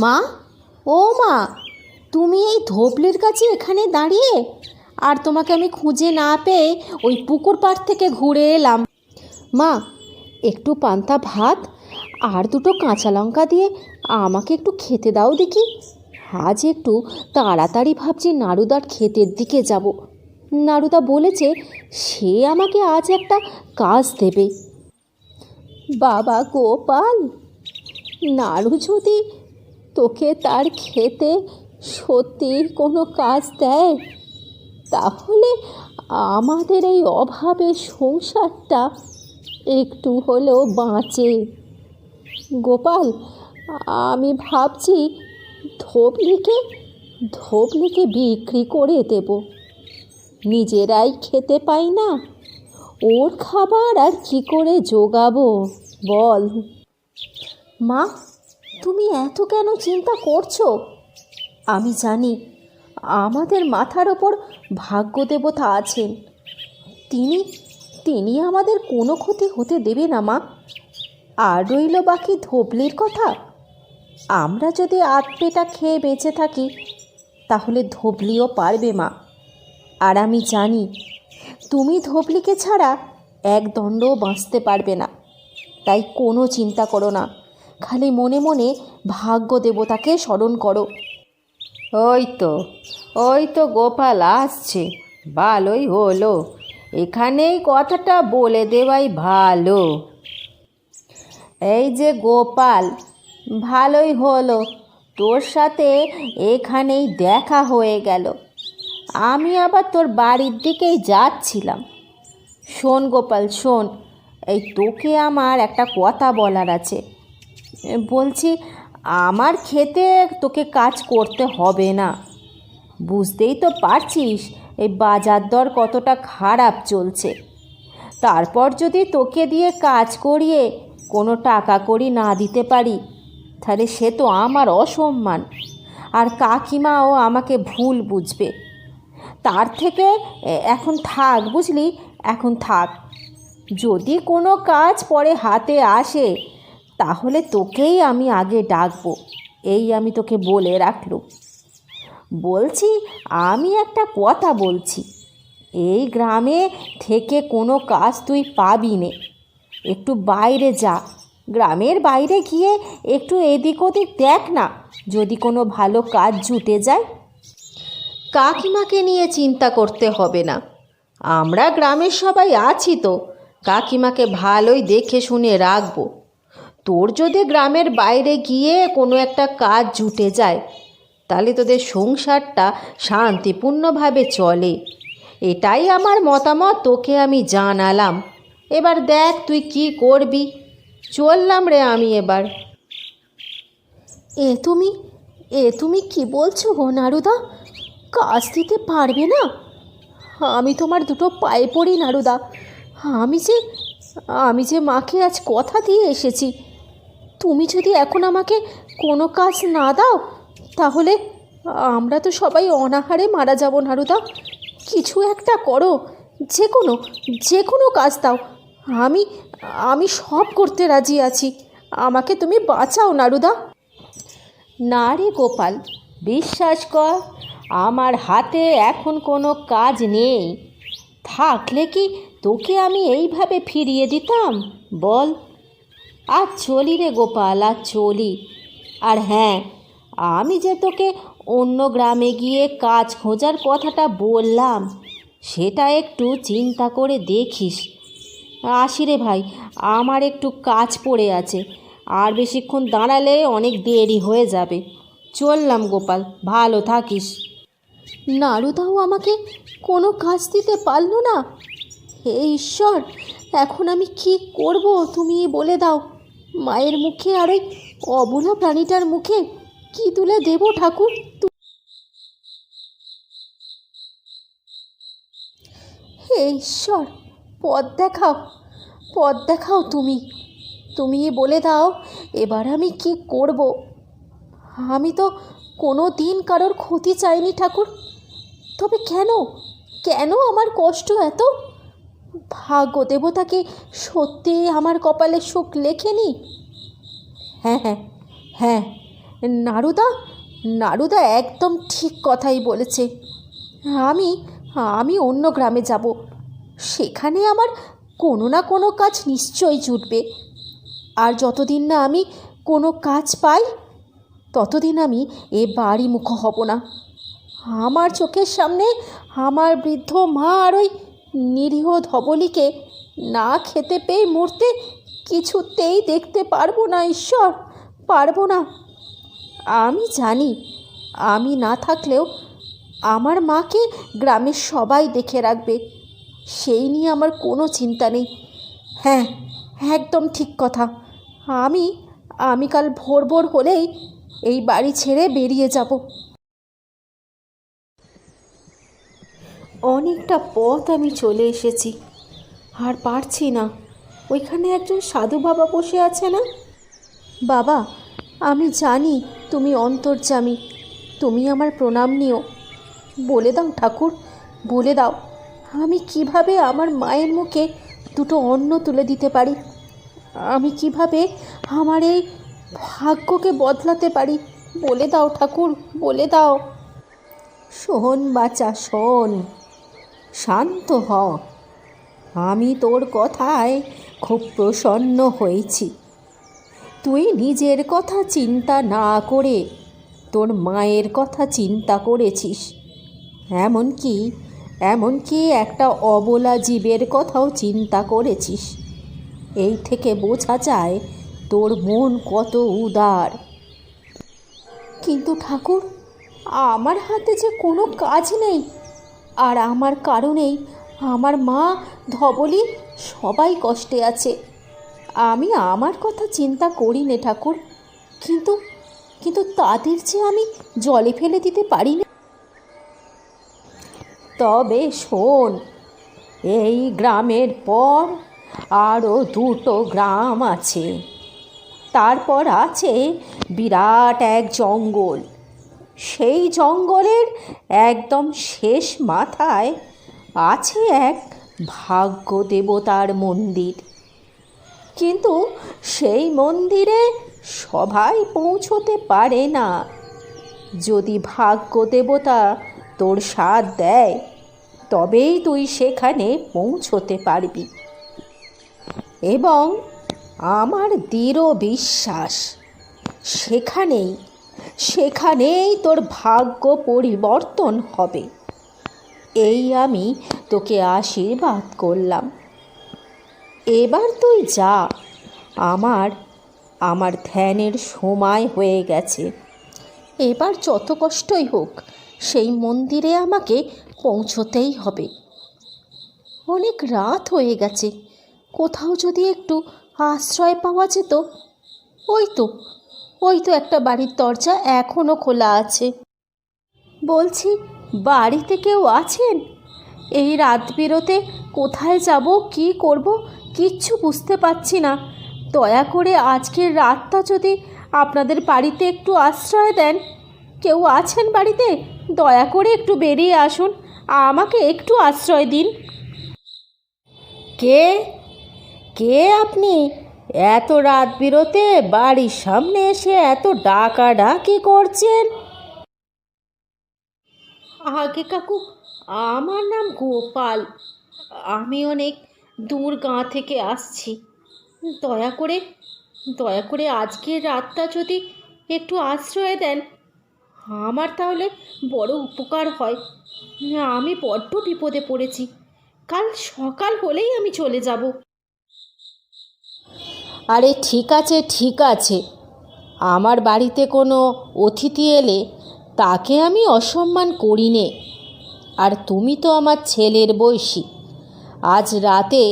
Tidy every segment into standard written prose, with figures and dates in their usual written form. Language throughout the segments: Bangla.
মা, ও মা, তুমি এই ধোবলির কাছে এখানে দাঁড়িয়ে? আর তোমাকে আমি খুঁজে না পেয়ে ওই পুকুর পাড় থেকে ঘুরে এলাম। মা, একটু পান্তা ভাত আর দুটো কাঁচা লঙ্কা দিয়ে আমাকে একটু খেতে দাও দেখি। আজ একটু তাড়াতাড়ি ভাবছি নারুদার ক্ষেতের দিকে যাব। নারুদা বলেছে সে আমাকে আজ একটা কাজ দেবে। বাবা গোপাল, নাড়ু যদি তোকে তার খেতে সত্যি কোনো কাজ দেয়, তাহলে আমাদের এই অভাবের সংসারটা একটু হলেও বাঁচে। গোপাল, আমি ভাবছি ধবলিকে বিক্রি করে দেব। নিজেরাই খেতে পাই না, ওর খাবার আর কি করে জোগাবো বল? মা, তুমি এত কেন চিন্তা করছো? আমি জানি আমাদের মাথার ওপর ভাগ্য দেবতা আছেন। তিনি আমাদের কোনো ক্ষতি হতে দেবে না মা। আর রইল বাকি ধবলির কথা। আমরা যদি আধ পেটা খেয়ে বেঁচে থাকি, তাহলে ধবলিও পারবে মা। আর আমি জানি তুমি ধবলিকে ছাড়া এক দণ্ডও বাঁচতে পারবে না। তাই কোনো চিন্তা করো না, খালি মনে মনে ভাগ্য দেবতাকে স্মরণ করো। ওই তো গোপাল আসছে, ভালোই হলো, এখানেই কথাটা বলে দেওয়াই ভালো। এই যে গোপাল, ভালোই হলো তোর সাথে এখানেই দেখা হয়ে গেল। আমি আবার তোর বাড়ির দিকেই যাচ্ছিলাম। শোন গোপাল শোন, এই তোকে আমার একটা কথা বলার আছে। বলছি, আমার ক্ষেতে তোকে কাজ করতে হবে না। বুঝতেই তো পারছিস এই বাজার দর কতটা খারাপ চলছে। তারপর যদি তোকে দিয়ে কাজ করিয়ে কোনো টাকা কড়ি না দিতে পারি, তাহলে সে তো আমার অসম্মান, আর কাকিমাও আমাকে ভুল বুঝবে। তার থেকে এখন থাক, বুঝলি, এখন থাক। যদি কোনো কাজ পরে হাতে আসে, তাহলে তোকেই আমি আগে ডাকবো, এই আমি তোকে বলে রাখলুম। বলছি, আমি একটা কথা বলছি, এই গ্রামে থেকে কোনো কাজ তুই পাবি নে। একটু বাইরে যা, গ্রামের বাইরে গিয়ে একটু এদিক ওদিক দেখ না, যদি কোনো ভালো কাজ জুটে যায়। কাকিমাকে নিয়ে চিন্তা করতে হবে না, আমরা গ্রামের সবাই আছি তো, কাকিমাকে ভালোই দেখে শুনে রাখবো। তোর যদি গ্রামের বাইরে গিয়ে কোনো একটা কাজ জুটে যায়, তাহলে তোদের সংসারটা শান্তিপূর্ণভাবে চলে। এটাই আমার মতামত, তোকে আমি জানালাম। এবার দেখ তুই কি করবি। চললাম রে আমি এবার। তুমি কি বলছো গো নারুদা? কাজ দিতে পারবে না? আমি তোমার দুটো পায়ে পড়ি নারুদা। আমি যে মাকে আজ কথা দিয়ে এসেছি, তুমি যদি এখন আমাকে কোনো কাজ না দাও, তাহলে আমরা তো সবাই অনাহারে মারা যাব নারুদা। কিছু একটা করো, যে কোনো কাজ দাও। আমি সব করতে রাজি আছি, আমাকে তুমি বাঁচাও নারুদা। না রে গোপাল, বিশ্বাস কর, আমার হাতে এখন কোনো কাজ নেই। থাকলে কি তোকে আমি এইভাবে ফিরিয়ে দিতাম বল? আর চলি রে গোপাল, আর চলি। আর হ্যাঁ, আমি যে তোকে অন্য গ্রামে গিয়ে কাজ খোঁজার কথাটা বললাম, সেটা একটু চিন্তা করে দেখিস। আসি রে ভাই, আমার একটু কাজ পড়ে আছে, আর বেশিক্ষণ দাঁড়ালে অনেক দেরি হয়ে যাবে। চললাম গোপাল, ভালো থাকিস। নারুদাও আমাকে কোনো কাজ দিতে পারলো না। হে ঈশ্বর, এখন আমি কি করব তুমি বলে দাও। মায়ের মুখে আর ওই অবলা প্রাণীটার মুখে কি তুলে দেব ঠাকুর? হে ঈশ্বর, পথ দেখাও তুমি বলে দাও এবার আমি কি করব। আমি তো কোনো দিন কারোর ক্ষতি চাইনি ঠাকুর, তবে কেন আমার কষ্ট এত? ভাগ্য দেবতা কি সত্যি আমার কপালে সুখ লেখেনি? হ্যাঁ, নারুদা নারুদা একদম ঠিক কথাই বলেছে। আমি আমি অন্য গ্রামে যাব। সেখানে আমার কোনো না কোনো কাজ নিশ্চয়ই জুটবে। আর যতদিন না আমি কোনো কাজ পাই ততদিন আমি এ বাড়ি মুখ হব না। আমার চোখের সামনে আমার বৃদ্ধ মা আর ওই নিরীহ ধবলিকে না খেতে পেয়ে মরতে কিছুতেই দেখতে পারবো না। ঈশ্বর, পারবো না। আমি জানি আমি না থাকলেও আমার মাকে গ্রামের সবাই দেখে রাখবে, সেই নিয়ে আমার কোনো চিন্তা নেই। হ্যাঁ, একদম ঠিক কথা। আমি আমি কাল ভোর ভোর হলেই এই বাড়ি ছেড়ে বেরিয়ে যাব। অনেকটা পথ আমি চলে এসেছি, আর পারছি না। ওইখানে একজন সাধু বাবা বসে আছে না? বাবা, আমি জানি তুমি অন্তর্যামী, তুমি আমার প্রণাম নিও। বলে দাও ঠাকুর, বলে দাও আমি কিভাবে আমার মায়ের মুখে দুটো অন্ন তুলে দিতে পারি। আমি কিভাবে আমার এই ভাগ্যকে বদলাতে পারি। বলে দাও ঠাকুর, বলে দাও। শোন বাচ্চা, শোন, শান্ত হ। আমি তোর কথায় খুব প্রসন্ন হয়েছি। তুই নিজের কথা চিন্তা না করে তোর মায়ের কথা চিন্তা করেছিস। এমনকি একটা অবলা জীবের কথাও চিন্তা করেছিস। এই থেকে বোঝা যায় তোর মন কত উদার। কিন্তু ঠাকুর, আমার হাতে যে কোনো কাজ নেই, আর আমার কারণেই আমার মা, ধবলি সবাই কষ্টে আছে। আমি আমার কথা চিন্তা করি নে ঠাকুর, কিন্তু কিন্তু তাদের যে আমি জলে ফেলে দিতে পারি না। তবে শোন, এই গ্রামের পর আরও দুটো গ্রাম আছে। তারপর আছে বিরাট এক জঙ্গল। সেই জঙ্গলের একদম শেষ মাথায় আছে এক ভাগ্য দেবতার মন্দির। কিন্তু সেই মন্দিরে সবাই পৌঁছতে পারে না। যদি ভাগ্য দেবতা তোর সাথ দেয় তবেই তুই সেখানে পৌঁছতে পারবি। এবং আমার দৃঢ় বিশ্বাস সেখানেই তোর ভাগ্য পরিবর্তন হবে। এই আমি তোকে আশীর্বাদ করলাম। এবার তুই যা, আমার ধ্যানের সময় হয়ে গেছে। এবার যত কষ্টই হোক সেই মন্দিরে আমাকে পৌঁছতেই হবে। অনেক রাত হয়ে গেছে, কোথাও যদি একটু আশ্রয় পাওয়া যেত। ওই তো একটা বাড়ির দরজা এখনও খোলা আছে। বলছি, বাড়িতে কেউ আছেন? এই রাত বেরোতে কোথায় যাব, কি করব, কিচ্ছু বুঝতে পারছি না। দয়া করে আজকের রাতটা যদি আপনাদের বাড়িতে একটু আশ্রয় দেন। কেউ আছেন বাড়িতে? দয়া করে একটু বেরিয়ে আসুন, আমাকে একটু আশ্রয় দিন। কে কে আপনি? এত রাত বেরোতে বাড়ির সামনে এসে এত ডাকাডাকি করছেন? আগে কাকু, আমার নাম গোপাল। আমি অনেক দূর গাঁ থেকে আসছি। দয়া করে আজকের রাতটা যদি একটু আশ্রয় দেন, আমার তাহলে বড় উপকার হয়। আমি বড্ড বিপদে পড়েছি। কাল সকাল হলেই আমি চলে যাব। আরে ঠিক আছে, আমার বাড়িতে কোনো অতিথি এলে তাকে আমি অসম্মান করি নে। আর তুমি তো আমার ছেলের বয়সী। আজ রাতে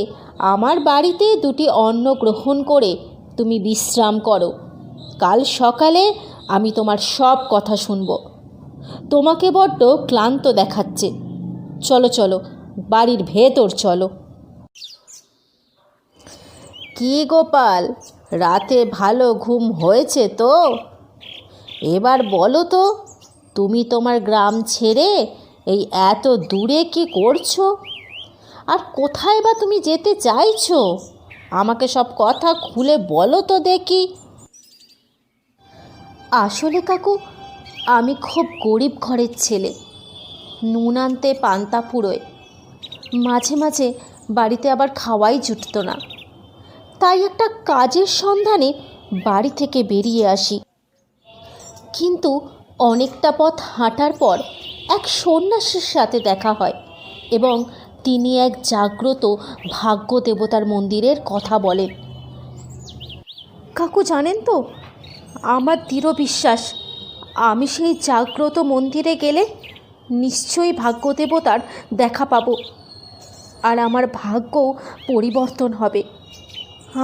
আমার বাড়িতে দুটি অন্ন গ্রহণ করে তুমি বিশ্রাম করো। কাল সকালে আমি তোমার সব কথা শুনব। তোমাকে বড্ড ক্লান্ত দেখাচ্ছে। চলো বাড়ির ভেতর চলো। কি গোপাল, রাতে ভালো ঘুম হয়েছে তো? এবার বলো তো, তুমি তোমার গ্রাম ছেড়ে এই এত দূরে কি করছো? আর কোথায় বা তুমি যেতে চাইছো? আমাকে সব কথা খুলে বলো তো দেখি। আসলে কাকু, আমি খুব গরিব ঘরের ছেলে। নুন আনতে পান্তা ফুরোয়, মাঝে মাঝে বাড়িতে আবার খাওয়াই জুটতো না। তাই একটা কাজের সন্ধানে বাড়ি থেকে বেরিয়ে আসি। কিন্তু অনেকটা পথ হাঁটার পর এক সন্ন্যাসীর সাথে দেখা হয় এবং তিনি এক জাগ্রত ভাগ্য দেবতার মন্দিরের কথা বলেন। কাকু জানেন তো, আমার দৃঢ় বিশ্বাস আমি সেই জাগ্রত মন্দিরে গেলে নিশ্চয়ই ভাগ্য দেবতার দেখা পাব, আর আমার ভাগ্যও পরিবর্তন হবে।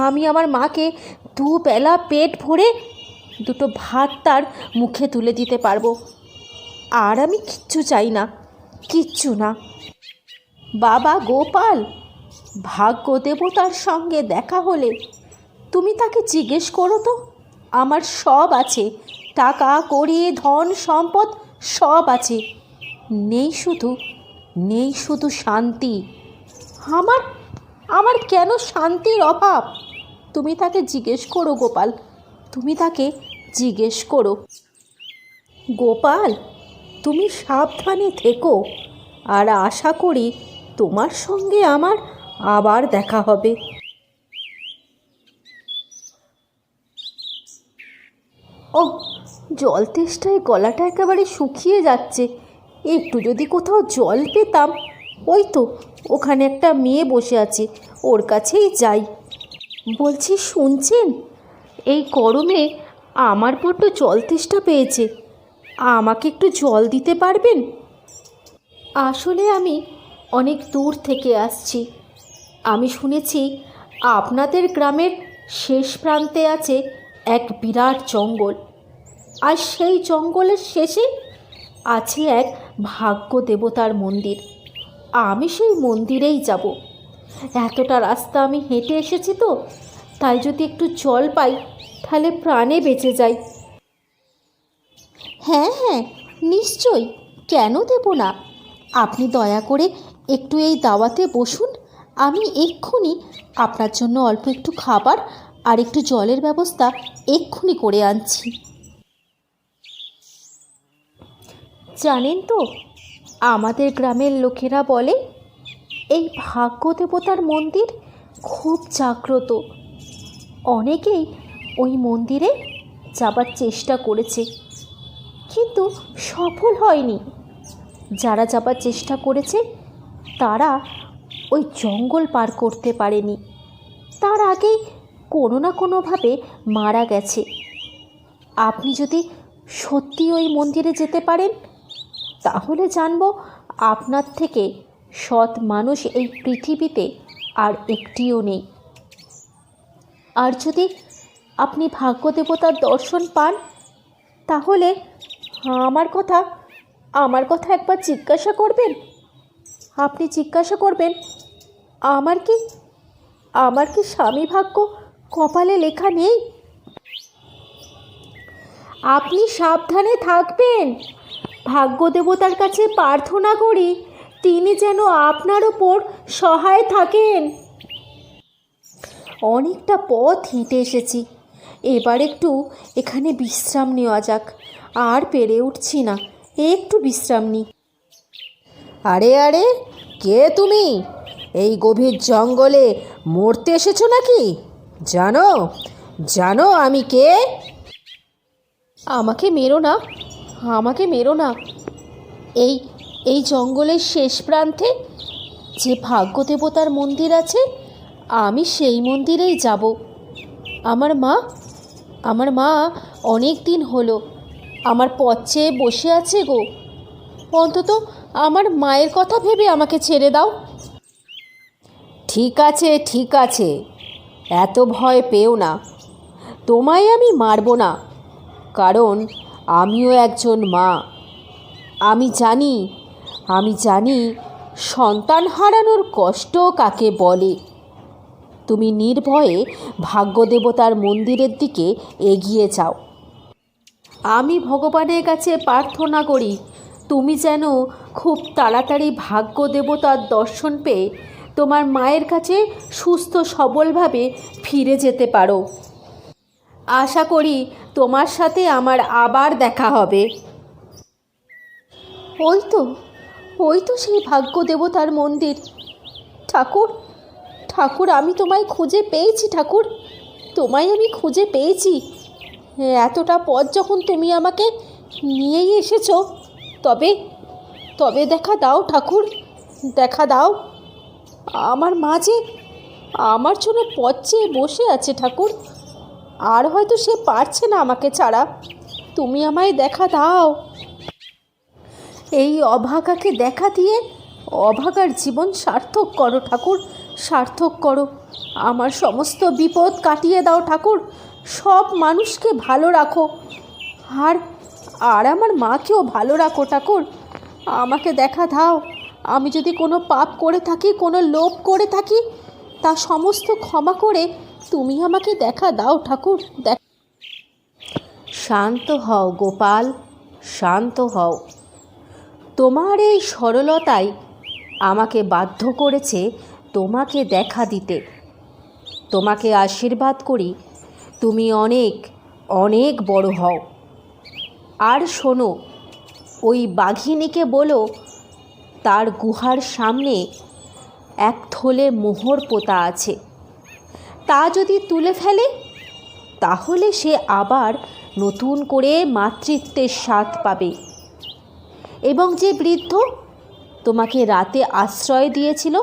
আমি আমার মাকে দুবেলা পেট ভরে দুটো ভাত তার মুখে তুলে দিতে পারবো। আর আমি কিচ্ছু চাই না, কিচ্ছু না। বাবা গোপাল, ভাগ্য দেবতার সঙ্গে দেখা হলে তুমি তাকে জিজ্ঞেস করো তো, আমার সব আছে, টাকা কড়ি ধন সম্পদ সব আছে, নেই শুধু শান্তি। আমার আমার কেন শান্তির অভাব? তুমি তাকে জিজ্ঞেস করো গোপাল, তুমি তাকে জিজ্ঞেস করো। গোপাল, তুমি সাবধানে থেকো, আর আশা করি তোমার সঙ্গে আমার আবার দেখা হবে। ও, জল তেষ্টায় গলাটা একেবারে শুকিয়ে যাচ্ছে। একটু যদি কোথাও জল পেতাম। ওই তো ওখানে একটা মেয়ে বসে আছে, ওর কাছেই যাই। বলছি, শুনছেন, এই গরমে আমার বড্ড জল তেষ্টা পেয়েছে, আমাকে একটু জল দিতে পারবেন? আসলে আমি অনেক দূর থেকে আসছি। আমি শুনেছি আপনাদের গ্রামের শেষ প্রান্তে আছে এক বিরাট জঙ্গল, আর সেই জঙ্গলের শেষে আছে এক ভাগ্য দেবতার মন্দির। আমি সেই মন্দিরেই যাব। এতটা রাস্তা আমি হেঁটে এসেছি তো, তাই যদি একটু জল পাই তাহলে প্রাণে বেঁচে যাই। হ্যাঁ হ্যাঁ, নিশ্চয়ই, কেন দেব না। আপনি দয়া করে একটু এই দাওয়াতে বসুন, আমি এক্ষুনি আপনার জন্য অল্প একটু খাবার আর একটু জলের ব্যবস্থা এক্ষুনি করে আনছি। জানেন তো, আমাদের গ্রামের লোকেরা বলে এই ভাগ্য দেবতার মন্দির খুব জাগ্রত। অনেকেই ওই মন্দিরে যাবার চেষ্টা করেছে, কিন্তু সফল হয়নি। যারা যাবার চেষ্টা করেছে তারা ওই জঙ্গল পার করতে পারেনি, তার আগেই কোনো না কোনোভাবে মারা গেছে। আপনি যদি সত্যি ওই মন্দিরে যেতে পারেন তাহলে জানবো আপনার থেকে সৎ মানুষ এই পৃথিবীতে আর একটিও নেই। আর যদি আপনি ভাগ্য দেবতার দর্শন পান তাহলে আমার কথা একবার জিজ্ঞাসা করবেন। আপনি জিজ্ঞাসা করবেন, আমার কি স্বামী ভাগ্য কপালে লেখা নেই? আপনি সাবধানে থাকবেন। ভাগ্য দেবতার কাছে প্রার্থনা করি তিনি যেন আপনার ওপর সহায় থাকেন। অনেকটা পথ হেঁটে এসেছি, এবার একটু এখানে বিশ্রাম নেওয়া যাক। আর পেরে উঠছি না, একটু বিশ্রাম নিই। আরে আরে, কে তুমি? এই গভীর জঙ্গলে মরতে এসেছো নাকি? জানো জানো আমি কে? আমাকে মেরো না। এই জঙ্গলের শেষ প্রান্তে যে ভাগ্য দেবতার মন্দির আছে, আমি সেই মন্দিরেই যাব। আমার মা অনেক দিন হলো আমার পথ চেয়ে বসে আছে গো। অন্তত আমার মায়ের কথা ভেবে আমাকে ছেড়ে দাও। ঠিক আছে, এত ভয় পেও না। তোমায় আমি মারব না, কারণ আমিও একজন মা। আমি জানি সন্তান হারানোর কষ্ট কাকে বলে। তুমি নির্ভয়ে ভাগ্যদেবতার মন্দিরের দিকে এগিয়ে যাও। আমি ভগবানের কাছে প্রার্থনা করি তুমি যেন খুব তাড়াতাড়ি ভাগ্য দেবতার দর্শন পেয়ে তোমার মায়ের কাছে সুস্থ সবলভাবে ফিরে যেতে পারো। আশা করি তোমার সাথে আমার আবার দেখা হবে। ওই তো সেই ভাগ্য দেবতার মন্দির। ঠাকুর, ঠাকুর, আমি তোমায় খুঁজে পেয়েছি। ঠাকুর, তোমায় আমি খুঁজে পেয়েছি। এতটা পথ যখন তুমি আমাকে নিয়েই এসেছো, তবে তবে দেখা দাও ঠাকুর, দেখা দাও। আমার মা যে আমার জন্য পথ চেয়ে বসে আছে ঠাকুর, আর হয়তো সে পারছে না আমাকে ছাড়া। তুমি আমায় দেখা দাও। এই অভাগাকে দেখা দিয়ে অভাগার জীবন সার্থক করো ঠাকুর, সার্থক করো। আমার সমস্ত বিপদ কাটিয়ে দাও ঠাকুর, সব মানুষকে ভালো রাখো, আর আর আমার মাকেও ভালো রাখো ঠাকুর। আমাকে দেখা দাও। আমি যদি কোনো পাপ করে থাকি, কোনো লোভ করে থাকি, তা সমস্ত ক্ষমা করে তুমি আমাকে দেখা দাও ঠাকুর। শান্ত হও গোপাল, শান্ত হও। তোমার এই সরলতাই আমাকে বাধ্য করেছে তোমাকে দেখা দিতে। তোমাকে আশীর্বাদ করি তুমি অনেক অনেক বড় হও। আর শোনো, ওই বাঘিনীকে বলো তার গুহার সামনে এক থলে মোহর পোতা আছে, তা যদি তুলে ফেলে তাহলে সে আবার নতুন করে মাতৃত্বের স্বাদ পাবে। এবং যে বৃদ্ধ তোমাকে রাতে আশ্রয় দিয়েছিল,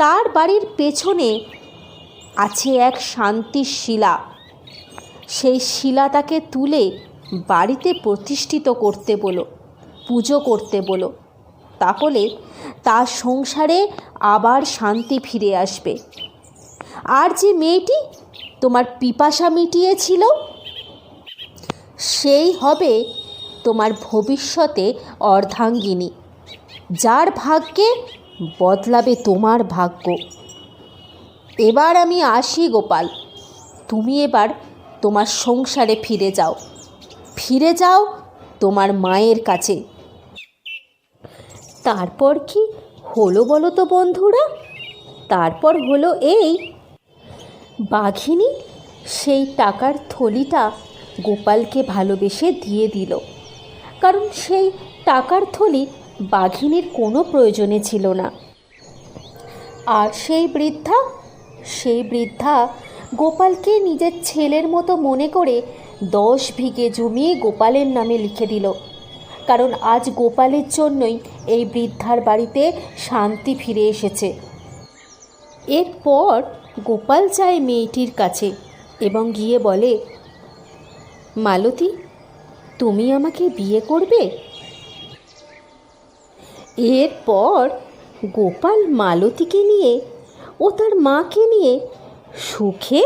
তার বাড়ির পেছনে আছে এক শান্তির শিলা। সেই শিলাটাকে তুলে বাড়িতে প্রতিষ্ঠিত করতে বলো, পুজো করতে বলো, তাহলে তার সংসারে আবার শান্তি ফিরে আসবে। আর যে মেয়েটি তোমার পিপাসা মিটিয়েছিল, সেই হবে তোমার ভবিষ্যতে অর্ধাঙ্গিনী, যার ভাগ্যে বদলাবে তোমার ভাগ্য। এবার আমি আসি গোপাল, তুমি এবার তোমার সংসারে ফিরে যাও, ফিরে যাও তোমার মায়ের কাছে। তারপর কি হলো বলো তো বন্ধুরা? তারপর হলো এই, বাঘিনী সেই টাকার থলিটা গোপালকে ভালোবেসে দিয়ে দিল, কারণ সেই টাকার থলি বাঘিনীর কোনো প্রয়োজনে ছিল না। আর সেই বৃদ্ধা গোপালকে নিজের ছেলের মতো মনে করে 10 বিঘে জমি গোপালের নামে লিখে দিল, কারণ আজ গোপালের জন্যই এই বৃদ্ধার বাড়িতে শান্তি ফিরে এসেছে। এরপর গোপাল যায় মেয়েটির কাছে এবং গিয়ে বলে, মালতী, তুমি আমাকে বিয়ে করবে? এরপর গোপাল মালতীকে নিয়ে ও তার মাকে নিয়ে সুখে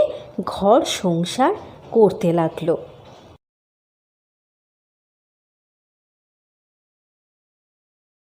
ঘর সংসার করতে লাগলো।